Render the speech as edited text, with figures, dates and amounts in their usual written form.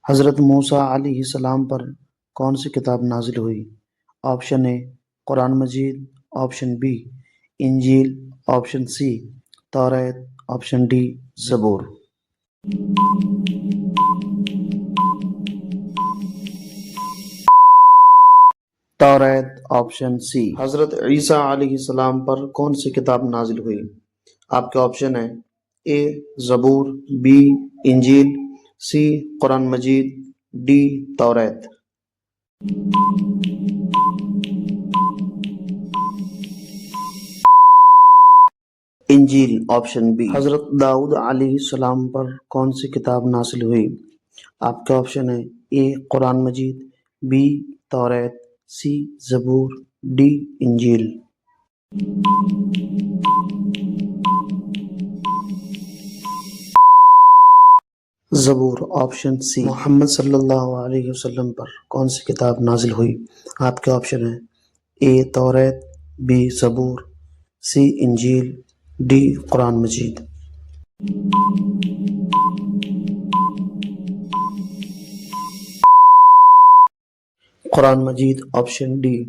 حضرت موسیٰ علیہ السلام پر کون سی کتاب نازل ہوئی؟ آپشن اے قرآن مجید، آپشن بی انجیل، آپشن سی توریت، آپشن ڈی زبور۔ توریت، آپشن سی۔ حضرت عیسیٰ علیہ السلام پر کون سی کتاب نازل ہوئی؟ آپ کے آپشن ہیں اے زبور، بی انجیل، سی قرآن مجید، ڈی توریت۔ انجیل، آپشن بی۔ حضرت داؤد علیہ السلام پر کون سی کتاب نازل ہوئی؟ آپ کے آپشن ہیں اے قرآن مجید، بی توریت، سی زبور، ڈی انجیل۔ زبور، آپشن سی۔ محمد صلی اللہ علیہ وسلم پر کون سی کتاب نازل ہوئی؟ آپ کے آپشن ہیں اے توریت، بی زبور، سی انجیل، ڈی قرآن مجید۔ قرآن مجید، آپشن ڈی۔